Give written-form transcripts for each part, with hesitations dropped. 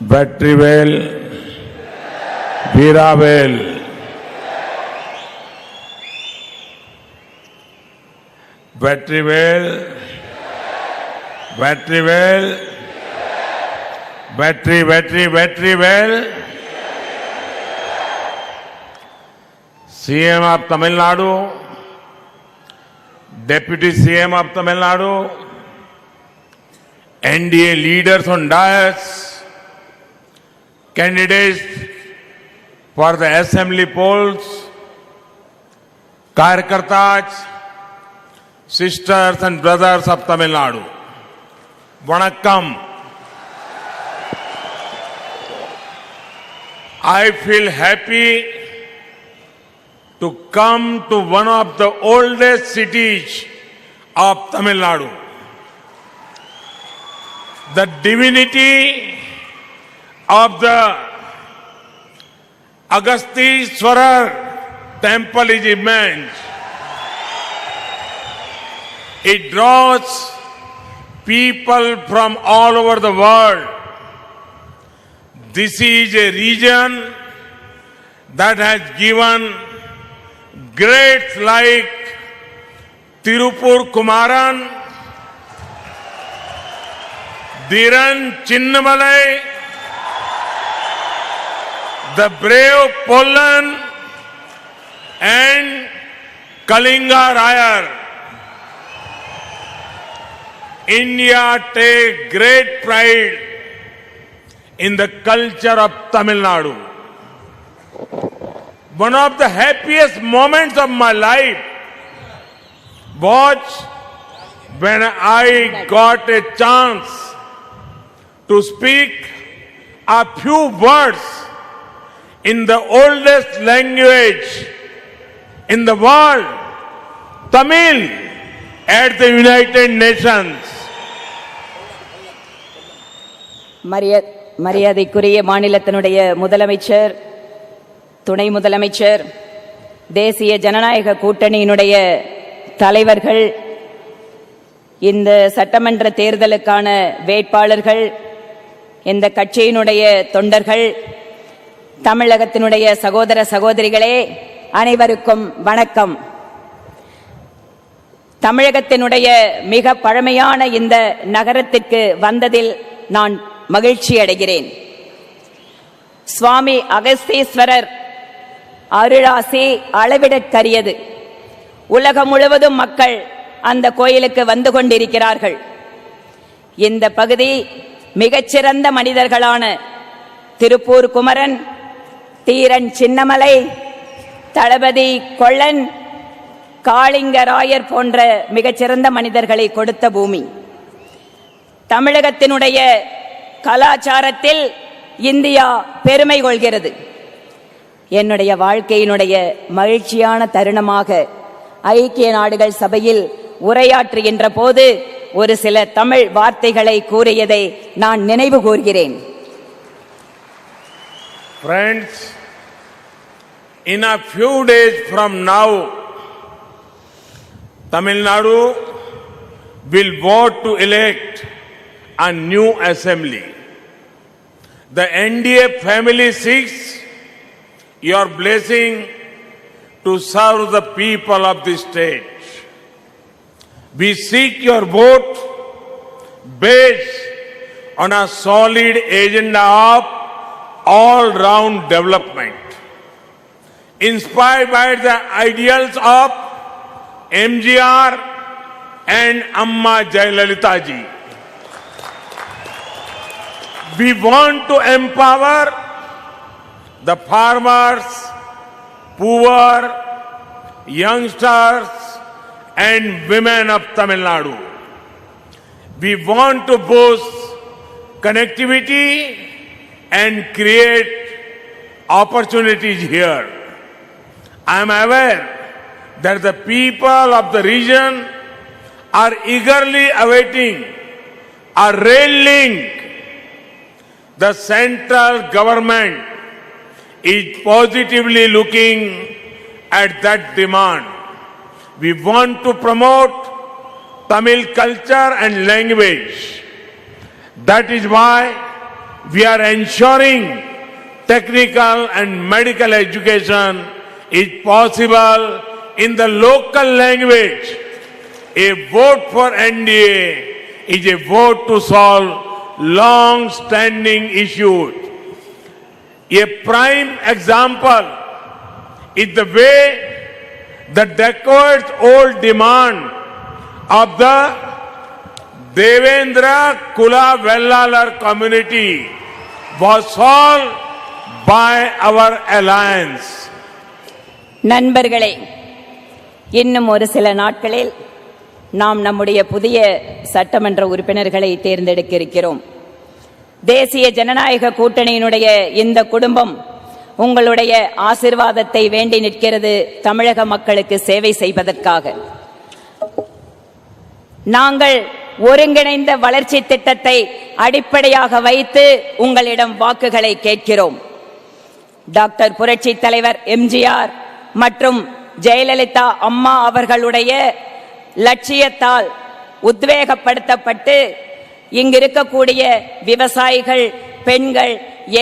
Vetrivel, Veeravel, Vetrivel, Vetrivel, Vetrivel, CM of Tamil Nadu, Deputy CM of Tamil Nadu, NDA leaders on dais, candidates for the assembly polls, Karyakartas, sisters and brothers of Tamil Nadu. Vanakkam. I feel happy to come to one of the oldest cities of Tamil Nadu. The divinity of the Agastishwarar temple is immense. It draws people from all over the world. This is a region that has given greats like Tirupur Kumaran, Dhiran Chinnamalai, the brave Pollan, and Kalinga Rayar. India takes great pride in the culture of Tamil Nadu. One of the happiest moments of my life was when I got a chance to speak a few words in the oldest language in the world, Tamil, at the United Nations. மரியாதைக்குரிய மாநிலத்தினுடைய முதலமைச்சர், துணை முதலமைச்சர், தேசிய ஜனநாயக கூட்டணியினுடைய தலைவர்கள், இந்த சட்டமன்ற தேர்தலுக்கான வேட்பாளர்கள், இந்த கட்சியினுடைய தொண்டர்கள், தமிழகத்தினுடைய சகோதர சகோதரிகளே, அனைவருக்கும் வணக்கம். தமிழகத்தினுடைய மிக பழமையான இந்த நகரத்திற்கு வந்ததில் நான் மகிழ்ச்சி அடைகிறேன். சுவாமி அகஸ்தீஸ்வரர் அருளாசி அளவிடற்கரியது. உலகம் முழுவதும் மக்கள் அந்த கோயிலுக்கு வந்து கொண்டிருக்கிறார்கள். இந்த பகுதி மிகச்சிறந்த மனிதர்களான திருப்பூர் குமரன், தீரன் சின்னமலை, தளபதி கொள்ளன், காளிங்கராயர் போன்ற மிகச்சிறந்த மனிதர்களை கொடுத்த பூமி. தமிழகத்தினுடைய கலாச்சாரத்தில் இந்தியா பெருமை கொள்கிறது. என்னுடைய வாழ்க்கையினுடைய மகிழ்ச்சியான தருணமாக ஐக்கிய நாடுகள் சபையில் உரையாற்றுகின்ற போது ஒரு சில தமிழ் வார்த்தைகளை கூறியதை நான் நினைவு கூர்கிறேன். Friends, in a few days from now, Tamil Nadu will vote to elect a new assembly. The NDA family seeks your blessing to serve the people of this state. We seek your vote based on a solid agenda of all-round development, inspired by the ideals of MGR and Amma Jayalalitha ji. We want to empower the farmers, poor, youngsters, and women of Tamil Nadu. We want to boost connectivity and create opportunities here. I am aware that the people of the region are eagerly awaiting a rail link. The central government is positively looking at that demand. We want to promote Tamil culture and language. That is why we are ensuring technical and medical education is possible in the local language. A vote for NDA is a vote to solve long-standing issues. A prime example is the way the decades-old demand of the Devendra Kula Vellalar community was solved by our alliance. நண்பர்களே, இன்னும் ஒரு சில நாட்களில் நாம் நம்முடைய புதிய சட்டமன்ற உறுப்பினர்களை தேர்ந்தெடுக்க இருக்கிறோம். தேசிய ஜனநாயக கூட்டணியினுடைய இந்த குடும்பம் உங்களுடைய ஆசீர்வாதத்தை வேண்டி நிற்கிறது. தமிழக மக்களுக்கு சேவை செய்வதற்காக நாங்கள் ஒருங்கிணைந்த வளர்ச்சி திட்டத்தை அடிப்படையாக வைத்து உங்களிடம் வாக்குகளை கேட்கிறோம். டாக்டர் புரட்சி தலைவர் எம்ஜிஆர் மற்றும் ஜெயலலிதா அம்மா அவர்களுடைய லட்சியத்தால் உத்வேகப்படுத்தப்பட்டு இங்கு இருக்கக்கூடிய விவசாயிகள், பெண்கள்,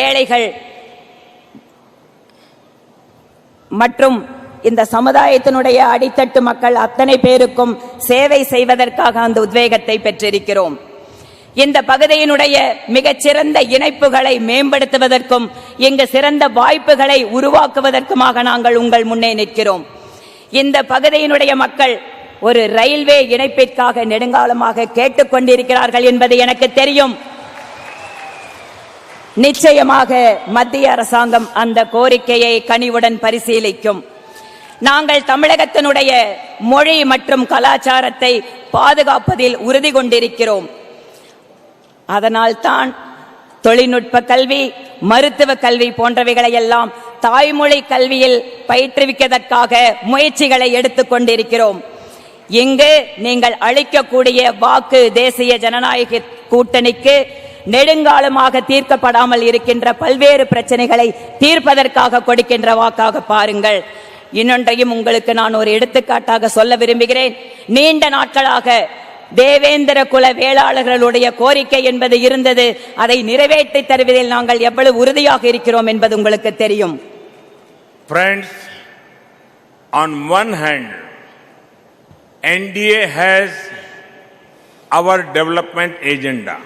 ஏழைகள் மற்றும் இந்த சமுதாயத்தினுடைய அடித்தட்டு மக்கள் அத்தனை பேருக்கும் சேவை செய்வதற்காக அந்த உத்வேகத்தை பெற்றிருக்கிறோம். இந்த பகுதியினுடைய மிகச்சிறந்த இணைப்புகளை மேம்படுத்துவதற்கும் இங்கு சிறந்த வாய்ப்புகளை உருவாக்குவதற்குமாக நாங்கள் உங்கள் முன்னே நிற்கிறோம். இந்த பகுதியினுடைய மக்கள் ஒரு ரயில்வே இணைப்பிற்காக நெடுங்காலமாக கேட்டுக்கொண்டிருக்கிறார்கள் என்பது எனக்கு தெரியும். நிச்சயமாக மத்திய அரசாங்கம் அந்த கோரிக்கையை கனிவுடன் பரிசீலிக்கும். நாங்கள் தமிழகத்தினுடைய மொழி மற்றும் கலாச்சாரத்தை பாதுகாப்பதில் உறுதி கொண்டிருக்கிறோம். அதனால்தான் தொழில்நுட்ப கல்வி, மருத்துவ கல்வி போன்றவைகளை எல்லாம் தாய்மொழி கல்வியில் பயிற்றுவிப்பதற்காக முயற்சிகளை எடுத்துக் கொண்டிருக்கிறோம். இங்கு நீங்கள் அளிக்கக்கூடிய வாக்கு தேசிய ஜனநாயக கூட்டணிக்கு நெடுங்காலமாக தீர்க்கப்படாமல் இருக்கின்ற பல்வேறு பிரச்சனைகளை தீர்ப்பதற்காக கொடுக்கின்ற வாக்காக பாருங்கள். இன்னொன்றையும் உங்களுக்கு நான் ஒரு எடுத்துக்காட்டாக சொல்ல விரும்புகிறேன். நீண்ட நாட்களாக தேவேந்திர குல வேளாளர்களுடைய கோரிக்கை என்பது இருந்தது. அதை நிறைவேற்றி தருவதில் நாங்கள் எவ்வளவு உறுதியாக இருக்கிறோம் என்பது உங்களுக்கு தெரியும். Friends, on one hand, NDA has our development agenda.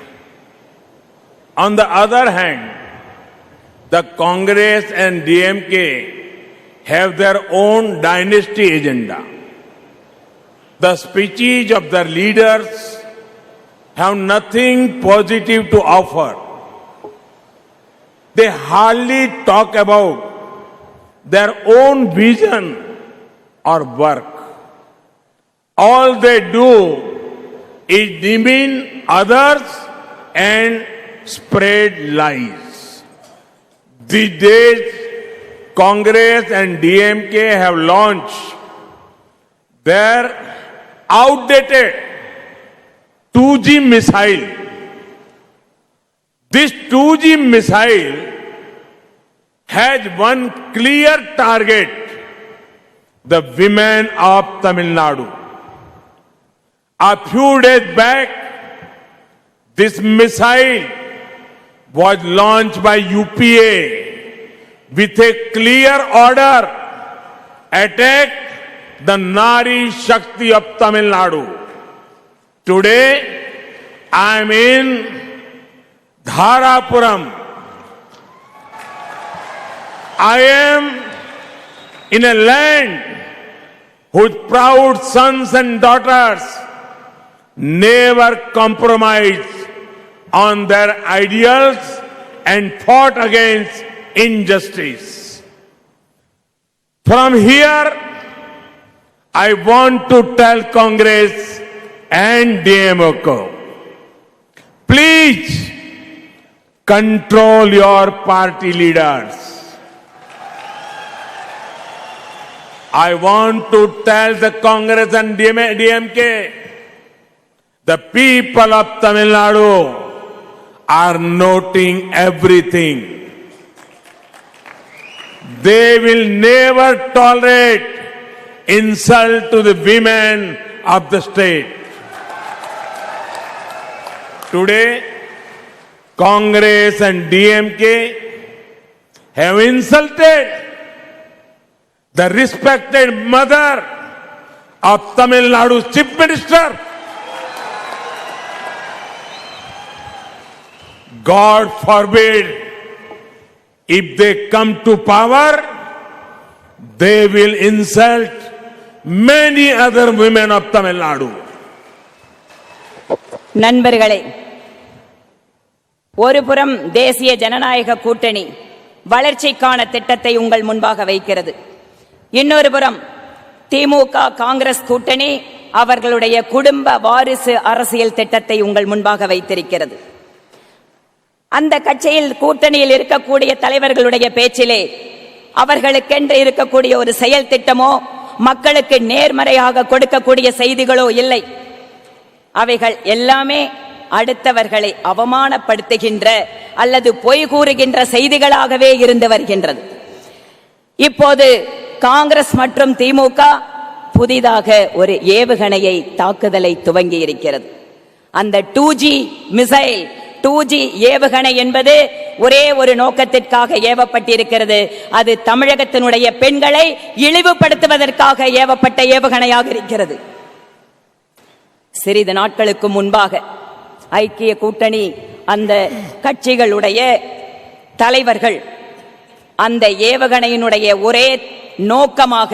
On the other hand, the Congress and DMK have their own dynasty agenda. The speeches of their leaders have nothing positive to offer. They hardly talk about their own vision or work. All they do is demean others and spread lies. These days, Congress and DMK have launched their outdated 2G missile. This 2G missile has one clear target: the women of Tamil Nadu. A few days back, this missile was launched by UPA with a clear order: attack the Nari Shakti of Tamil Nadu. Today, I am in Dharapuram. I am in a land whose proud sons and daughters never compromised on their ideals and fought against injustice. From here, I want to tell Congress and DMK, please control your party leaders. I want to tell the Congress and DMK, the people of Tamil Nadu are noting everything. They will never tolerate insult to the women of the state. Today, Congress and DMK have insulted the respected mother of Tamil Nadu's Chief Minister. God forbid, if they come to power, they will insult many other women of Tamil Nadu. நண்பர்களே, ஒருபுறம் தேசிய ஜனநாயக கூட்டணி வளர்ச்சிக்கான திட்டத்தை உங்கள் முன்பாக வைக்கிறது. இன்னொரு புறம் திமுக காங்கிரஸ் கூட்டணி அவர்களுடைய குடும்ப வாரிசு அரசியல் திட்டத்தை உங்கள் முன்பாக வைத்திருக்கிறது. அந்த கட்சியில் கூட்டணியில் இருக்கக்கூடிய தலைவர்களுடைய பேச்சிலே அவர்களுக்கென்று இருக்கக்கூடிய ஒரு செயல் திட்டமோ மக்களுக்கு நேர்மறையாக கொடுக்கக்கூடிய செய்திகளோ இல்லை. அவைகள் எல்லாமே அடுத்தவர்களை அவமானப்படுத்துகின்ற அல்லது பொய் கூறுகின்ற செய்திகளாகவே இருந்து வருகின்றது. இப்போது காங்கிரஸ் மற்றும் திமுக புதிதாக ஒரு ஏவுகணையை தாக்குதலை துவங்கி இருக்கிறது. அந்த 2G மிசைல் 2G ஏவுகணை என்பது ஒரே ஒரு நோக்கத்திற்காக ஏவப்பட்டிருக்கிறது. அது தமிழகத்தினுடைய பெண்களை இழிவுபடுத்துவதற்காக ஏவப்பட்ட ஏவுகணையாக இருக்கிறது. சிறிது நாட்களுக்கு முன்பாக ஐக்கிய கூட்டணி அந்த கட்சிகளுடைய தலைவர்கள் அந்த ஏவுகணையினுடைய ஒரே நோக்கமாக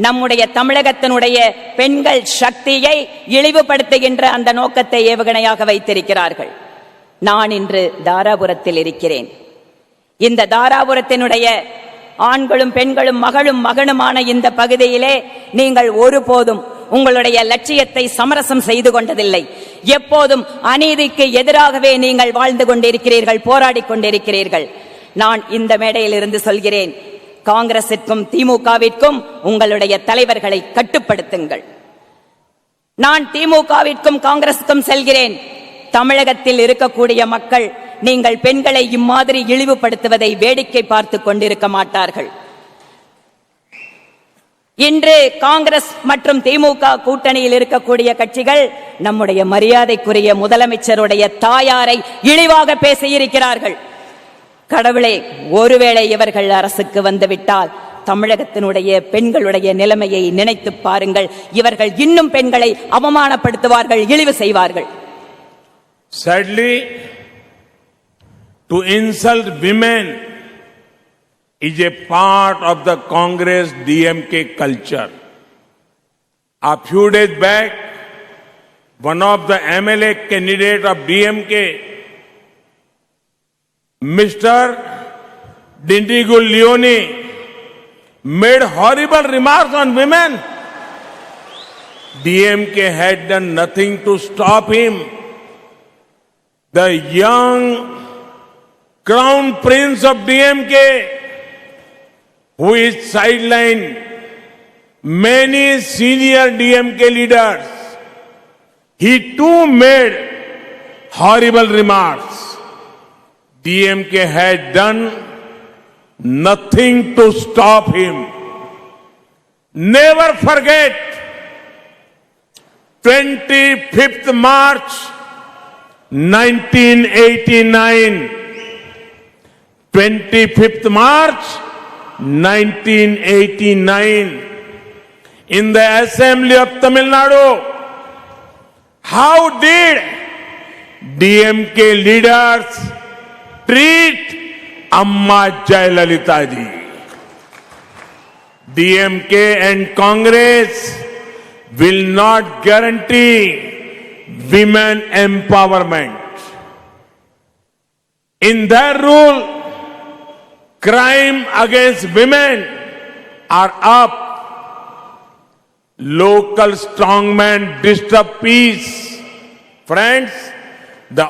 நம்முடைய தமிழகத்தினுடைய பெண்கள் சக்தியை இழிவுபடுத்துகின்ற அந்த நோக்கத்தை ஏவுகணையாக வைத்திருக்கிறார்கள். நான் இன்று தாராபுரத்தில் இருக்கிறேன். இந்த தாராபுரத்தினுடைய ஆண்களும் பெண்களும் மகளும் மகனுமான இந்த பகுதியிலே நீங்கள் ஒருபோதும் உங்களுடைய லட்சியத்தை சமரசம் செய்து கொண்டதில்லை. எப்போதும் அநீதிக்கு எதிராகவே நீங்கள் வாழ்ந்து கொண்டிருக்கிறீர்கள், போராடி கொண்டிருக்கிறீர்கள். நான் இந்த மேடையில் இருந்து சொல்கிறேன், காங்கிரசிற்கும் திமுகவிற்கும் உங்களுடைய தலைவர்களை கட்டுப்படுத்துங்கள். நான் திமுகவிற்கும் காங்கிரசுக்கும் செல்கிறேன். தமிழகத்தில் இருக்கக்கூடிய மக்கள் நீங்கள் பெண்களை இம்மாதிரி இழிவுபடுத்துவதை வேடிக்கை பார்த்து கொண்டிருக்க மாட்டார்கள். இன்று காங்கிரஸ் மற்றும் திமுக கூட்டணியில் இருக்கக்கூடிய கட்சிகள் நம்முடைய மரியாதைக்குரிய முதலமைச்சருடைய தாயாரை இழிவாக பேசியிருக்கிறார்கள். கடவுளே, ஒருவேளை இவர்கள் அரசுக்கு வந்துவிட்டால் தமிழகத்தினுடைய பெண்களுடைய நிலைமையை நினைத்து பாருங்கள். இவர்கள் இன்னும் பெண்களை அவமானப்படுத்துவார்கள், இழிவு செய்வார்கள். Sadly, to insult women is a part of the Congress DMK culture. A few days back, one of the MLA candidates of DMK, Mr. Dindigu Leone, made horrible remarks on women. DMK had done nothing to stop him. The young crown prince of DMK, who is sidelined many senior DMK leaders, he too made horrible remarks. DMK had done nothing to stop him. Never forget 25th March 1989. 25th March 1989. In the Assembly of Tamil Nadu, how did DMK leaders treat Amma Jayalalitha ji? DMK and Congress will not guarantee women empowerment. In their rule, crime against women are up. Local strongmen disturb peace. Friends, the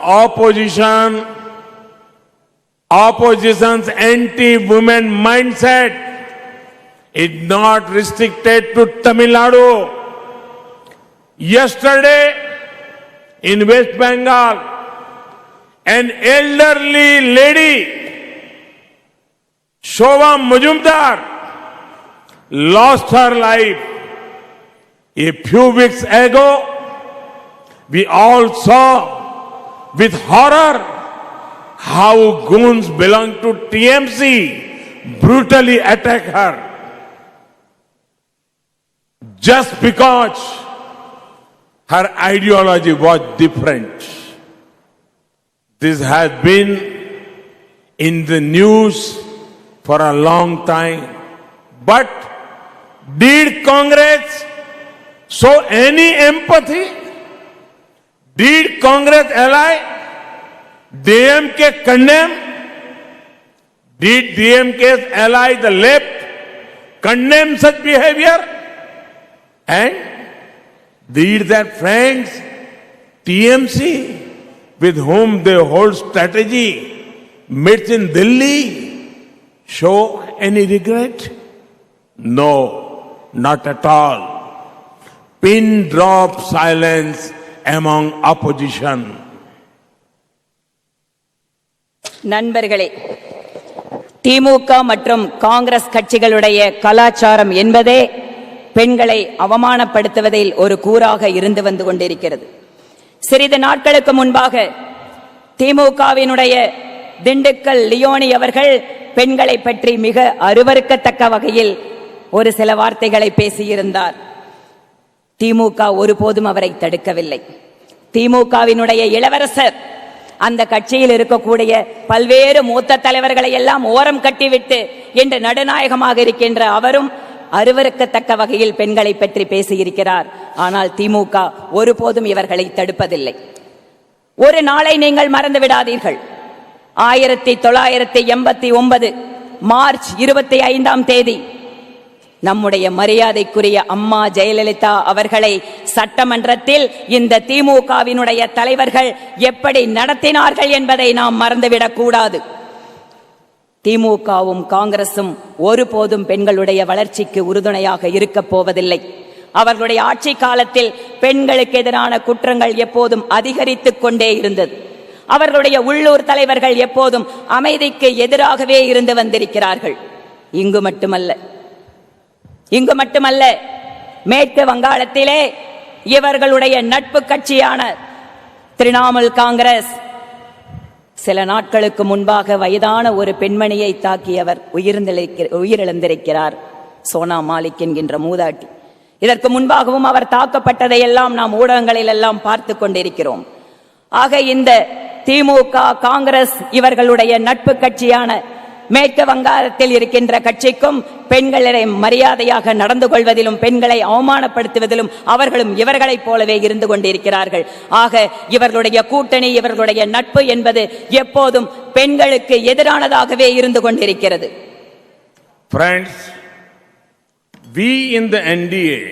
opposition's anti-women mindset is not restricted to Tamil Nadu. Yesterday, in West Bengal, an elderly lady, Shobha Majumdar, lost her life. A few weeks ago, we all saw with horror how goons belong to TMC brutally attack her just because her ideology was different. This has been in the news for a long time. But did Congress show any empathy? Did Congress ally DMK condemn? Did DMK's ally the left condemn such behavior? And did their friends TMC, with whom they hold strategy, meets in Delhi, show any regret? No, not at all. Pin drop silence among opposition. நண்பர்களே, திமுக மற்றும் காங்கிரஸ் கட்சிகளுடைய கலாச்சாரம் என்பதே பெண்களை அவமானப்படுத்துவதில் ஒரு கூறாக இருந்து வந்து கொண்டிருக்கிறது. சிறிது நாட்களுக்கு முன்பாக திமுகவினுடைய திண்டுக்கல் லியோனி அவர்கள் பெண்களை பற்றி மிக அருவருக்கத்தக்க வகையில் ஒரு சில வார்த்தைகளை பேசியிருந்தார். திமுக ஒருபோதும் அவரை தடுக்கவில்லை. திமுகவினுடைய இளவரசர் அந்த கட்சியில் இருக்கக்கூடிய பல்வேறு மூத்த தலைவர்களை எல்லாம் ஓரம் கட்டிவிட்டு இன்று நடுநாயகமாக இருக்கின்ற அவரும் அருவருக்கத்தக்க வகையில் பெண்களை பற்றி பேசியிருக்கிறார். ஆனால் திமுக ஒருபோதும் இவர்களை தடுப்பதில்லை. ஒரு நாளை நீங்கள் மறந்து விடாதீர்கள். 1989 மார்ச் 25 நம்முடைய மரியாதைக்குரிய அம்மா ஜெயலலிதா அவர்களை சட்டமன்றத்தில் இந்த திமுகவினுடைய தலைவர்கள் எப்படி நடத்தினார்கள் என்பதை நாம் மறந்துவிடக் கூடாது. திமுகவும் காங்கிரசும் ஒருபோதும் பெண்களுடைய வளர்ச்சிக்கு உறுதுணையாக இருக்கப் போவதில்லை. அவர்களுடைய ஆட்சி காலத்தில் பெண்களுக்கு எதிரான குற்றங்கள் எப்போதும் அதிகரித்துக் கொண்டே இருந்தது. அவர்களுடைய உள்ளூர் தலைவர்கள் எப்போதும் அமைதிக்கு எதிராகவே இருந்து வந்திருக்கிறார்கள். இங்கு மட்டுமல்ல, மேற்கு வங்காளத்திலே இவர்களுடைய நட்பு கட்சியான திரிணாமுல் காங்கிரஸ் சில நாட்களுக்கு முன்பாக வயதான ஒரு பெண்மணியை தாக்கியவர் உயிரிழந்திருக்கிறார். சோனா மாலிக் என்கின்ற மூதாட்டி. இதற்கு முன்பாகவும் அவர் தாக்கப்பட்டதையெல்லாம் நாம் ஊடகங்களில் எல்லாம் பார்த்து கொண்டிருக்கிறோம். ஆக இந்த திமுக காங்கிரஸ் இவர்களுடைய நட்பு கட்சியான மேற்கு வங்காளத்தில் இருக்கின்ற கட்சிக்கும் பெண்களை மரியாதையாக நடந்து கொள்வதிலும் பெண்களை அவமானப்படுத்துவதிலும் அவர்களும் இவர்களைப் போலவே இருந்து கொண்டிருக்கிறார்கள். ஆக இவர்களுடைய கூட்டணி, இவர்களுடைய நட்பு என்பது எப்போதும் பெண்களுக்கு எதிரானதாகவே இருந்து கொண்டிருக்கிறது. Friends, we in the NDA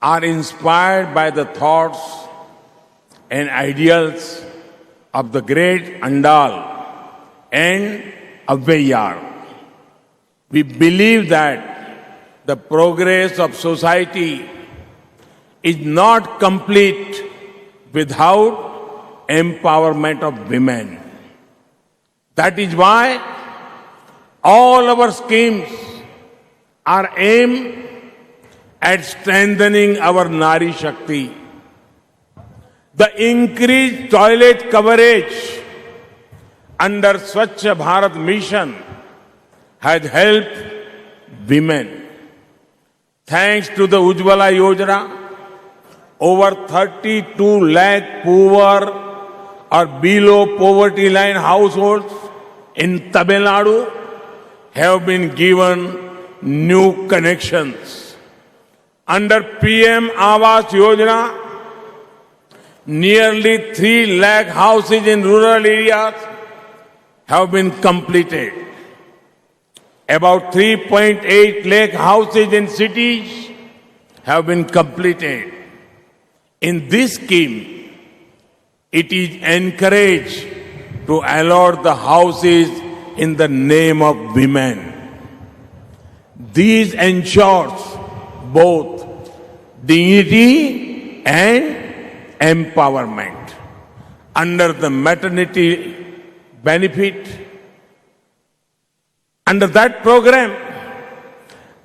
are inspired by the thoughts and ideals of the great Andal and Avvaiyar. We believe that the progress of society is not complete without empowerment of women. That is why all our schemes are aimed at strengthening our Nari Shakti. The increased toilet coverage under Swachh Bharat mission has helped women. Thanks to the Ujjwala Yojana, over 32 lakh poor or below poverty line households in Tamil Nadu have been given new connections. Under PM Awas Yojana, nearly 3 lakh houses in rural areas have been completed. About 3.8 lakh houses in cities have been completed. In this scheme, it is encouraged to allot the houses in the name of women. This ensures both dignity and empowerment. Under the maternity benefit, under that program,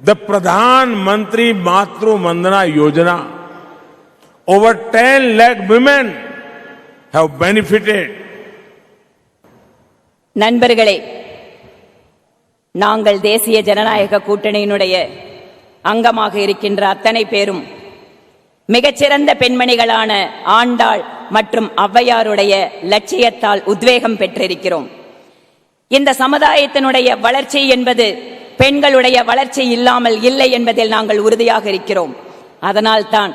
the Pradhan Mantri Matru Vandana Yojana, over 10 lakh women have benefited நண்பர்களே, நாங்கள் தேசிய ஜனநாயக கூட்டணியினுடைய அங்கமாக இருக்கின்ற அத்தனை பேரும் மிகச்சிறந்த பெண்மணிகளான ஆண்டாள் மற்றும் ஔவையாருடைய லட்சியத்தால் உத்வேகம் பெற்றிருக்கிறோம். இந்த சமுதாயத்தினுடைய வளர்ச்சி என்பது பெண்களுடைய வளர்ச்சி இல்லாமல் இல்லை என்பதில் நாங்கள் உறுதியாக இருக்கிறோம். அதனால்தான்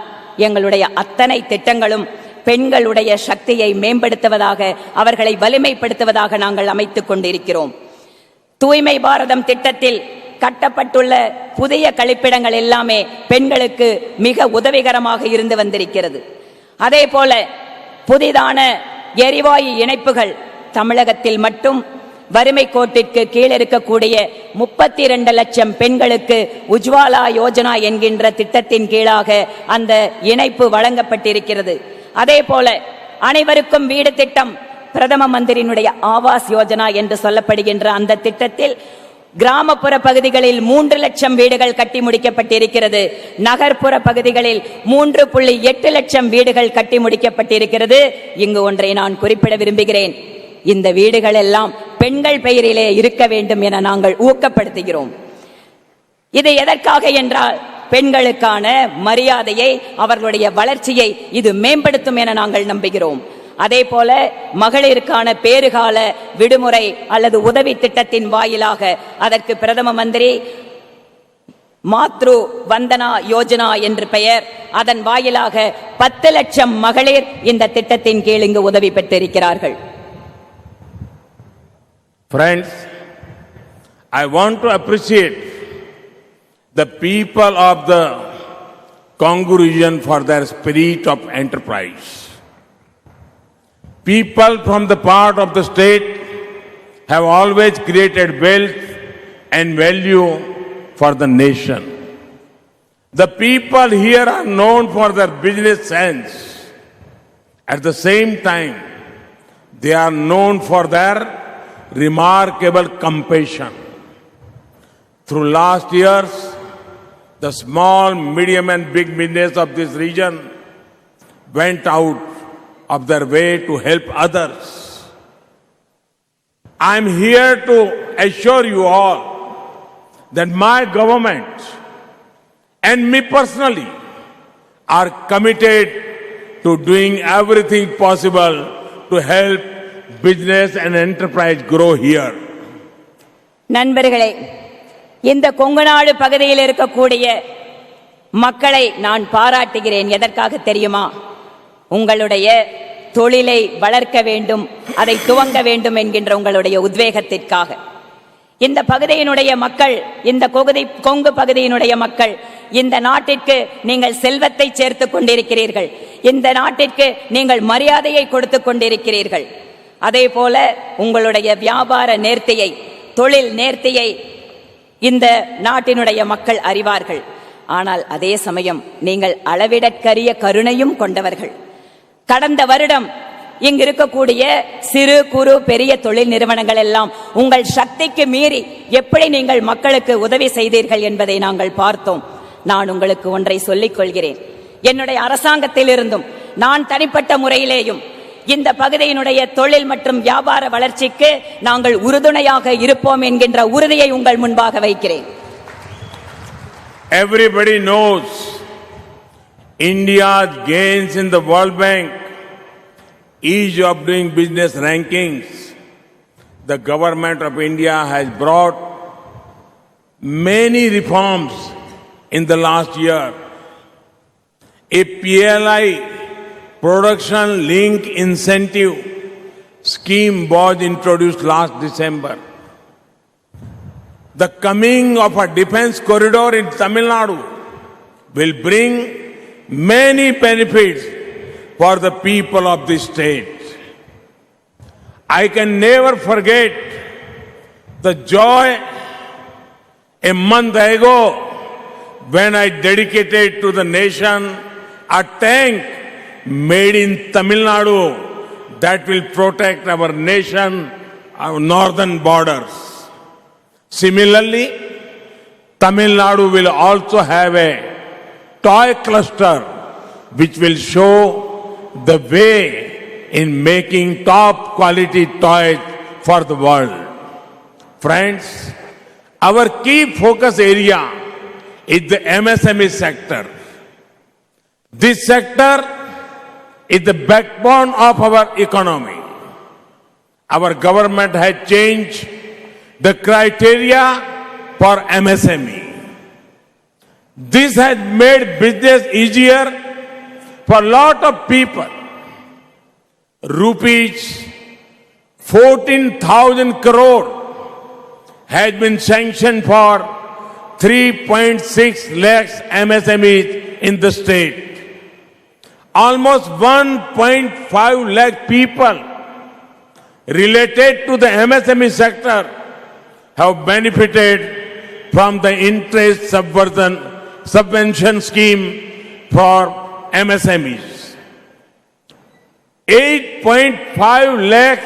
எங்களுடைய அத்தனை திட்டங்களும் பெண்களுடைய சக்தியை மேம்படுத்துவதாக, அவர்களை வலிமைப்படுத்துவதாக நாங்கள் அமைத்துக் கொண்டிருக்கிறோம். தூய்மை பாரதம் திட்டத்தில் கட்டப்பட்டுள்ள புதிய கழிப்பிடங்கள் எல்லாமே பெண்களுக்கு மிக உதவிகரமாக இருந்து வந்திருக்கிறது. அதே போல புதிதான எரிவாயு இணைப்புகள் தமிழகத்தில் மட்டும் வறுமை கோட்டிற்கு கீழ் இருக்கக்கூடிய 32 லட்சம் பெண்களுக்கு உஜ்வாலா யோஜனா என்கின்ற திட்டத்தின் கீழாக அந்த இணைப்பு வழங்கப்பட்டிருக்கிறது. அதே போல அனைவருக்கும் வீடு திட்டம், பிரதம மந்திரியினுடைய ஆவாஸ் யோஜனா என்று சொல்லப்படுகின்ற அந்த திட்டத்தில் கிராமப்புற பகுதிகளில் 3 லட்சம் வீடுகள் கட்டி முடிக்கப்பட்டிருக்கிறது. நகர்ப்புற பகுதிகளில் 3.8 லட்சம் வீடுகள் கட்டி முடிக்கப்பட்டிருக்கிறது. இங்கு ஒன்றை நான் குறிப்பிட விரும்புகிறேன். இந்த வீடுகள் எல்லாம் பெண்கள் பெயரிலே இருக்க வேண்டும் என நாங்கள் ஊக்கப்படுத்துகிறோம். இது எதற்காக என்றால் பெண்களுக்கான மரியாதையை, அவர்களுடைய வளர்ச்சியை இது மேம்படுத்தும் என நாங்கள் நம்புகிறோம். அதே போல மகளிருக்கான பேறுகால விடுமுறை அல்லது உதவி திட்டத்தின் வாயிலாக அதற்கு பிரதம மந்திரி மாத்ரு வந்தனா யோஜனா என்று பெயர், அதன் வாயிலாக 10 லட்சம் மகளிர் இந்த திட்டத்தின் கீழ் இங்கு உதவி பெற்றிருக்கிறார்கள். Friends, I want to appreciate the people of the Congo region for their spirit of enterprise. People from the part of the state have always created wealth and value for the nation. The people here are known for their business sense. At the same time, they are known for their remarkable compassion. Through last years, the small, medium and big business of this region went out of their way to help others. I am here to assure you all that my government and me personally are committed to doing everything possible to help business and enterprise grow here. நண்பர்களே, இந்த கொங்கு நாடு பகுதியில் இருக்கக்கூடிய மக்களை நான் பாராட்டுகிறேன். எதற்காக தெரியுமா? உங்களுடைய தொழிலை வளர்க்க வேண்டும், அதை துவங்க வேண்டும் என்கின்ற உங்களுடைய உத்வேகத்திற்காக. இந்த பகுதியினுடைய மக்கள், இந்த கொங்கு பகுதியினுடைய மக்கள் இந்த நாட்டிற்கு நீங்கள் செல்வத்தை சேர்த்து கொண்டிருக்கிறீர்கள். இந்த நாட்டிற்கு நீங்கள் மரியாதையை கொடுத்து கொண்டிருக்கிறீர்கள். அதே போல உங்களுடைய வியாபார நேர்த்தியை, தொழில் நேர்த்தியை இந்த நாட்டினுடைய மக்கள் அறிவார்கள். ஆனால் அதே சமயம் நீங்கள் அளவிடற்கரிய கருணையும் கொண்டவர்கள். கடந்த வருடம் இங்கு இருக்கக்கூடிய சிறு குறு பெரிய தொழில் நிறுவனங்கள் எல்லாம் உங்கள் சக்திக்கு மீறி எப்படி நீங்கள் மக்களுக்கு உதவி செய்தீர்கள் என்பதை நாங்கள் பார்த்தோம். நான் உங்களுக்கு ஒன்றை சொல்லிக் கொள்கிறேன். என்னுடைய அரசாங்கத்தில் இருந்தும் நான் தனிப்பட்ட முறையிலேயும் இந்த பகுதியினுடைய தொழில் மற்றும் வியாபார வளர்ச்சிக்கு நாங்கள் உறுதுணையாக இருப்போம் என்கின்ற உறுதியை உங்கள் முன்பாக வைக்கிறேன். Everybody knows India's gains in the World Bank, ease of doing business rankings. The government of India has brought many reforms in the last year. A PLI, Production Link Incentive scheme was introduced last December. The coming of a defense corridor in Tamil Nadu will bring many benefits for the people of this state. I can never forget the joy a month ago when I dedicated to the nation a tank made in Tamil Nadu that will protect our nation, our northern borders. Similarly, Tamil Nadu will also have a toy cluster which will show the way in making top quality toys for the world. Friends, our key focus area is the MSME sector. This sector is the backbone of our economy. Our government has changed the criteria for MSME. This has made business easier for a lot of people. Rupees 14,000 crore has been sanctioned for 3.6 lakhs MSMEs in the state. Almost 1.5 lakh people related to the MSME sector have benefited from the interest subvention scheme for MSMEs. 8.5 lakh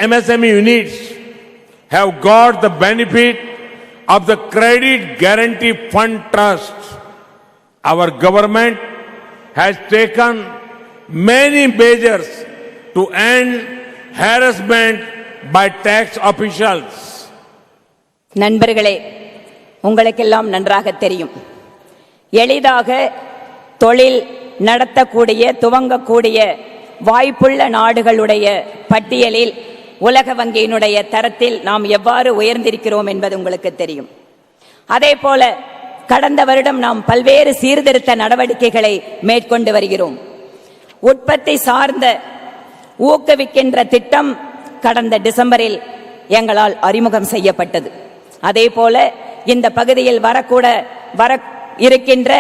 MSME units have got the benefit of the Credit Guarantee Fund Trust. Our government has taken many measures to end harassment by tax officials. நண்பர்களே, உங்களுக்கெல்லாம் நன்றாக தெரியும், எளிதாக தொழில் நடத்தக்கூடிய துவங்கக்கூடிய வாய்ப்புள்ள நாடுகளுடைய பட்டியலில் உலக வங்கியினுடைய தரத்தில் நாம் எவ்வாறு உயர்ந்திருக்கிறோம் என்பது உங்களுக்கு தெரியும். அதேபோல கடந்த வருடம் நாம் பல்வேறு சீர்திருத்த நடவடிக்கைகளை மேற்கொண்டு வருகிறோம். உற்பத்தி சார்ந்த ஊக்குவிக்கின்ற திட்டம் கடந்த டிசம்பரில் எங்களால் அறிமுகம் செய்யப்பட்டது. அதேபோல இந்த பகுதியில் வர இருக்கின்ற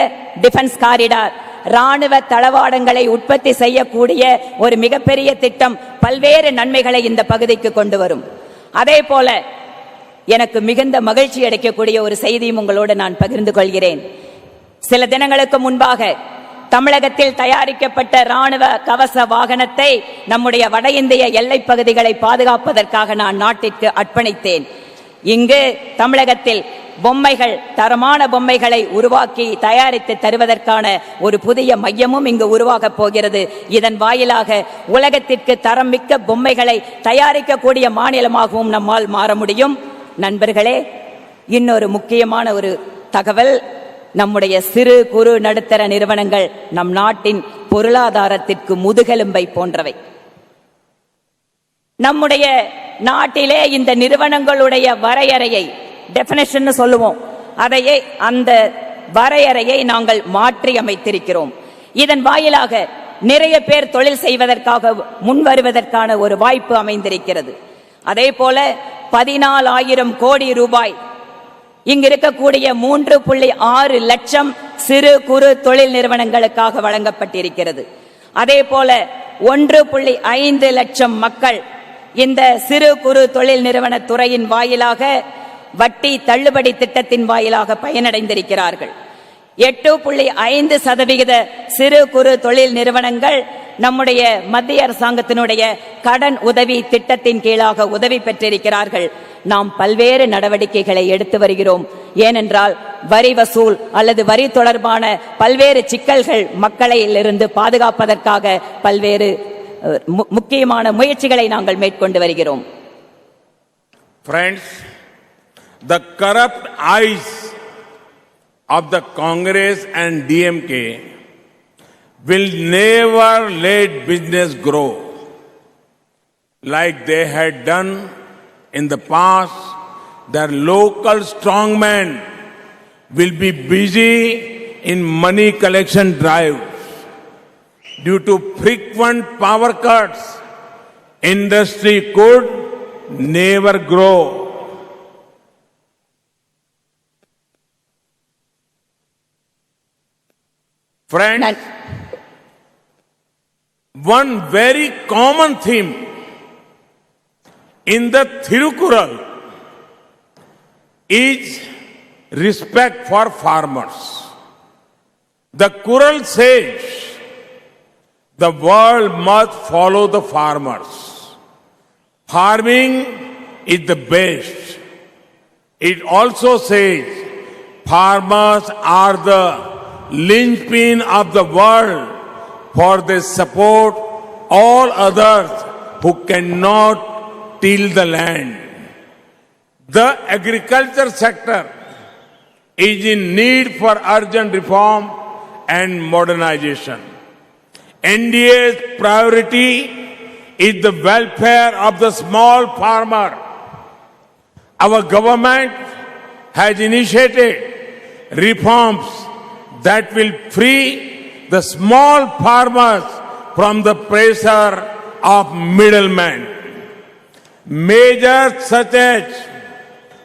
டிஃபென்ஸ் காரிடார், ராணுவ தளவாடங்களை உற்பத்தி செய்யக்கூடிய ஒரு மிகப்பெரிய திட்டம் பல்வேறு நன்மைகளை இந்த பகுதிக்கு கொண்டு வரும். அதேபோல எனக்கு மிகுந்த மகிழ்ச்சி அளிக்கக்கூடிய ஒரு செய்தியும் உங்களோடு நான் பகிர்ந்து கொள்கிறேன். சில தினங்களுக்கு முன்பாக தமிழகத்தில் தயாரிக்கப்பட்ட ராணுவ கவச வாகனத்தை நம்முடைய வட இந்திய எல்லைப் பகுதிகளை பாதுகாப்பதற்காக நான் நாட்டிற்கு அர்ப்பணித்தேன். இங்கு தமிழகத்தில் பொம்மைகள், தரமான பொம்மைகளை உருவாக்கி தயாரித்து தருவதற்கான ஒரு புதிய மையமும் இங்கு உருவாகப் போகிறது. இதன் வாயிலாக உலகத்திற்கு தரம் மிக்க பொம்மைகளை தயாரிக்கக்கூடிய மாநிலமாகவும் நம்மால் மாற முடியும். நண்பர்களே, இன்னொரு முக்கியமான ஒரு தகவல், நம்முடைய சிறு குறு நடுத்தர நிறுவனங்கள் நம் நாட்டின் பொருளாதாரத்திற்கு முதுகெலும்பை போன்றவை. நம்முடைய நாட்டிலே இந்த நிறுவனங்களுடைய வரையறையை, டெபினிஷன் சொல்லுவோம், அந்த வரையறையை நாங்கள் மாற்றி அமைத்திருக்கிறோம். இதன் வாயிலாக நிறைய பேர் தொழில் செய்வதற்காக முன் வருவதற்கான ஒரு வாய்ப்பு அமைந்திருக்கிறது. அதே போல 14,000 கோடி ரூபாய் இங்கு இருக்கக்கூடிய 3.6 லட்சம் சிறு குறு தொழில் நிறுவனங்களுக்காக வழங்கப்பட்டிருக்கிறது. அதே போல 1.5 லட்சம் மக்கள் இந்த சிறு குறு தொழில் நிறுவன துறையின் வாயிலாக வட்டி தள்ளுபடி திட்டத்தின் வாயிலாக பயனடைந்திருக்கிறார்கள். 8.5% சிறு குறு தொழில் நிறுவனங்கள் நம்முடைய மத்திய அரசாங்கத்தினுடைய கடன் உதவி திட்டத்தின் கீழாக உதவி பெற்றிருக்கிறார்கள். நாம் பல்வேறு நடவடிக்கைகளை எடுத்து வருகிறோம். ஏனென்றால் வரி வசூல் அல்லது வரி தொடர்பான பல்வேறு சிக்கல்கள் மக்களிலிருந்து பாதுகாப்பதற்காக பல்வேறு முக்கியமான முயற்சிகளை நாங்கள் மேற்கொண்டு வருகிறோம். Friends, the corrupt eyes of the Congress and DMK will never let business grow like they had done in the past. Their local strongmen will be busy in money collection drives. Due to frequent power cuts, industry could never grow. Friends, one very common theme in the Thirukural is respect for farmers. The Kural says the world must follow the farmers. Farming is the best. It also says farmers are the linchpin of the world, for they support all others who cannot till the land. The agriculture sector is in need for urgent reform and modernization. NDA's priority is the welfare of the small farmer. Our government has initiated reforms that will free the small farmers from the pressure of middlemen. Measures such as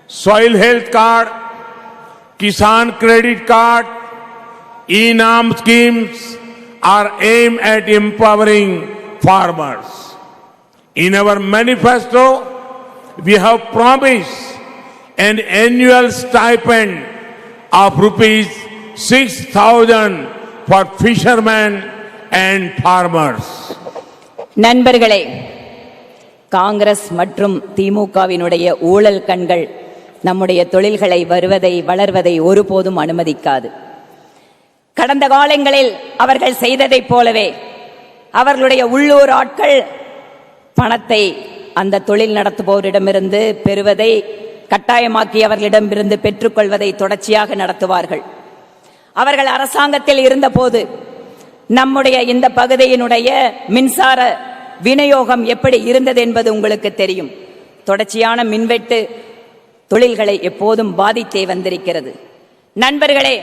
soil health card, Kisan credit card, e-Nam schemes are aimed at empowering farmers. In our manifesto, we have promised an annual stipend of rupees 6,000 for fishermen and farmers. நண்பர்களே, காங்கிரஸ் மற்றும் திமுகவினுடைய ஊழல் கண்கள் நம்முடைய தொழில்களை வளர்வதை ஒருபோதும் அனுமதிக்காது. கடந்த காலங்களில் அவர்கள் செய்ததைப் போலவே அவர்களுடைய உள்ளூர் ஆட்கள் பணத்தை அந்த தொழில் நடத்துபவரிடமிருந்து பெறுவதை கட்டாயமாக்கி அவர்களிடமிருந்து பெற்றுக்கொள்வதை தொடர்ச்சியாக நடத்துவார்கள். அவர்கள் அரசாங்கத்தில் இருந்தபோது நம்முடைய இந்த பகுதியினுடைய மின்சார விநியோகம் எப்படி இருந்தது என்பது உங்களுக்கு தெரியும். தொடர்ச்சியான மின்வெட்டு தொழில்களை எப்போதும் பாதித்தே வந்திருக்கிறது. நண்பர்களே,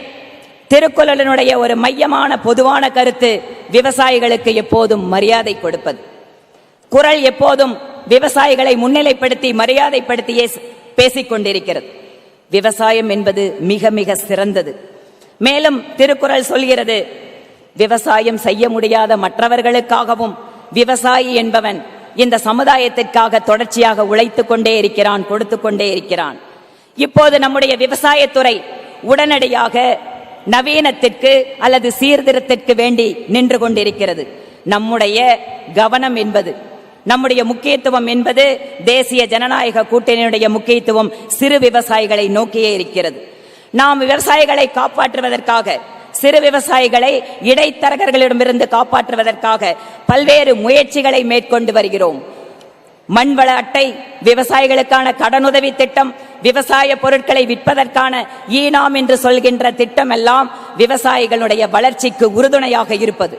திருக்குறளினுடைய ஒரு மையமான பொதுவான கருத்து விவசாயிகளுக்கு எப்போதும் மரியாதை கொடுப்பது. குறள் எப்போதும் விவசாயிகளை முன்னிலைப்படுத்தி மரியாதைப்படுத்தியே பேசிக் கொண்டிருக்கிறது. விவசாயம் என்பது மிக மிக சிறந்தது. மேலும் திருக்குறள் சொல்கிறது, விவசாயம் செய்ய முடியாத மற்றவர்களுக்காகவும் விவசாயி என்பவன் இந்த சமுதாயத்திற்காக தொடர்ச்சியாக உழைத்துக் கொண்டே இருக்கிறான், கொடுத்து கொண்டே இருக்கிறான். இப்போது நம்முடைய விவசாயத்துறை உடனடியாக நவீனத்திற்கு அல்லது சீர்திருத்தத்திற்கு வேண்டி நின்று கொண்டிருக்கிறது. நம்முடைய கவனம் என்பது, நம்முடைய முக்கியத்துவம் என்பது தேசிய ஜனநாயக கூட்டணியுடைய முக்கியத்துவம் சிறு விவசாயிகளை நோக்கியே இருக்கிறது. நாம் விவசாயிகளை காப்பாற்றுவதற்காக, சிறு விவசாயிகளை இடைத்தரகர்களிடமிருந்து காப்பாற்றுவதற்காக பல்வேறு முயற்சிகளை மேற்கொண்டு வருகிறோம். மண்வள அட்டை, விவசாயிகளுக்கான கடனுதவி திட்டம், விவசாய பொருட்களை விற்பதற்கான ஈனாம் என்று சொல்கின்ற திட்டம் எல்லாம் விவசாயிகளுடைய வளர்ச்சிக்கு உறுதுணையாக இருப்பது.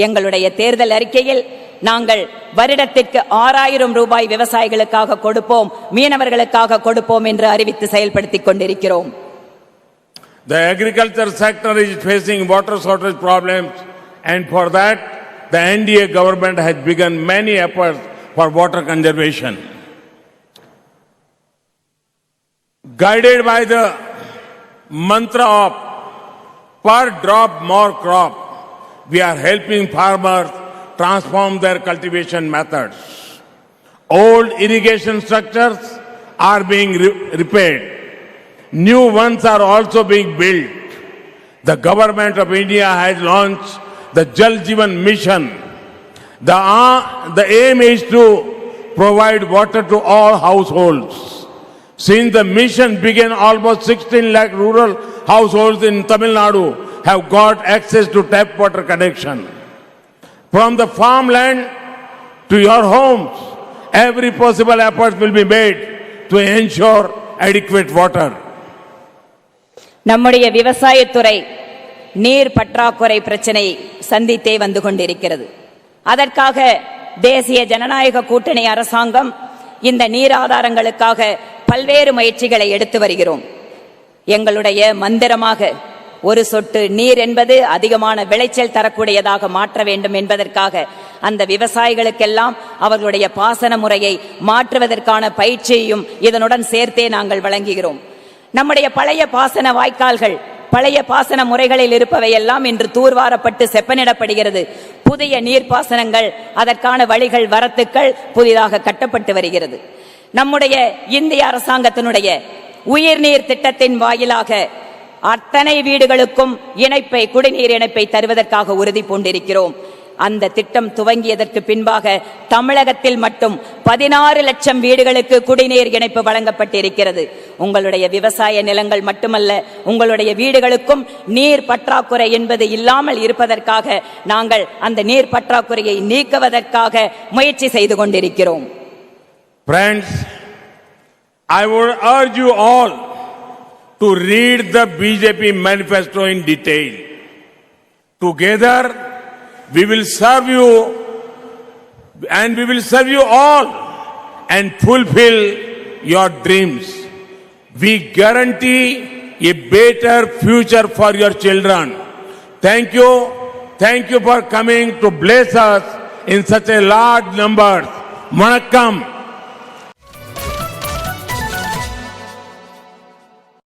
எங்களுடைய தேர்தல் அறிக்கையில் நாங்கள் வருடத்திற்கு 6,000 ரூபாய் விவசாயிகளுக்காக கொடுப்போம், மீனவர்களுக்காக கொடுப்போம் என்று அறிவித்து செயல்படுத்திக் கொண்டிருக்கிறோம். The agriculture sector is facing water shortage problems, and for that the NDA government has begun many efforts for water conservation. Guided by the mantra of per drop more crop, we are helping farmers transform their cultivation methods. Old irrigation structures are being repaired. New ones are also being built. The government of India has launched the Jal Jeevan Mission. The aim is to provide water to all households. Since the mission began, almost 16 lakh rural households in Tamil Nadu have got access to tap water connection. From the farmland to your homes, every possible effort will be made to ensure adequate water. நம்முடைய விவசாயத்துறை நீர் பற்றாக்குறை பிரச்சனை சந்தித்தே வந்து கொண்டிருக்கிறது. அதற்காக தேசிய ஜனநாயக கூட்டணி அரசாங்கம் இந்த நீர் ஆதாரங்களுக்காக பல்வேறு முயற்சிகளை எடுத்து வருகிறோம். எங்களுடைய மந்திரமாக ஒரு சொட்டு நீர் என்பது அதிகமான விளைச்சல் தரக்கூடியதாக மாற்ற வேண்டும் என்பதற்காக அந்த விவசாயிகளுக்கெல்லாம் அவர்களுடைய பாசன முறையை மாற்றுவதற்கான பயிற்சியையும் இதனுடன் சேர்த்தே நாங்கள் வழங்குகிறோம். நம்முடைய பழைய பாசன வாய்க்கால்கள், பழைய பாசன முறைகளில் இருப்பவையெல்லாம் இன்று தூர்வாரப்பட்டு செப்பனிடப்படுகிறது. புதிய நீர்ப்பாசனங்கள், அதற்கான வழிகள், வரத்துக்கள் புதிதாக கட்டப்பட்டு வருகிறது. நம்முடைய இந்திய அரசாங்கத்தினுடைய உயிர்நீர் திட்டத்தின் வாயிலாக அத்தனை வீடுகளுக்கும் இணைப்பை, குடிநீர் இணைப்பை தருவதற்காக உறுதி பூண்டிருக்கிறோம். அந்த திட்டம் துவங்கியதற்கு பின்பாக தமிழகத்தில் மட்டும் 16 லட்சம் வீடுகளுக்கு குடிநீர் இணைப்பு வழங்கப்பட்டிருக்கிறது. உங்களுடைய விவசாய நிலங்கள் மட்டுமல்ல, உங்களுடைய வீடுகளுக்கும் நீர் பற்றாக்குறை என்பது இல்லாமல் இருப்பதற்காக நாங்கள் அந்த நீர் பற்றாக்குறையை நீக்குவதற்காக முயற்சி செய்து கொண்டிருக்கிறோம். Friends, I would urge you all to read the BJP manifesto in detail. Together, we will serve you and we will serve you all and fulfill your dreams. We guarantee a better future for your children. Thank you. Thank you for coming to bless us in such a large numbers. Vanakkam.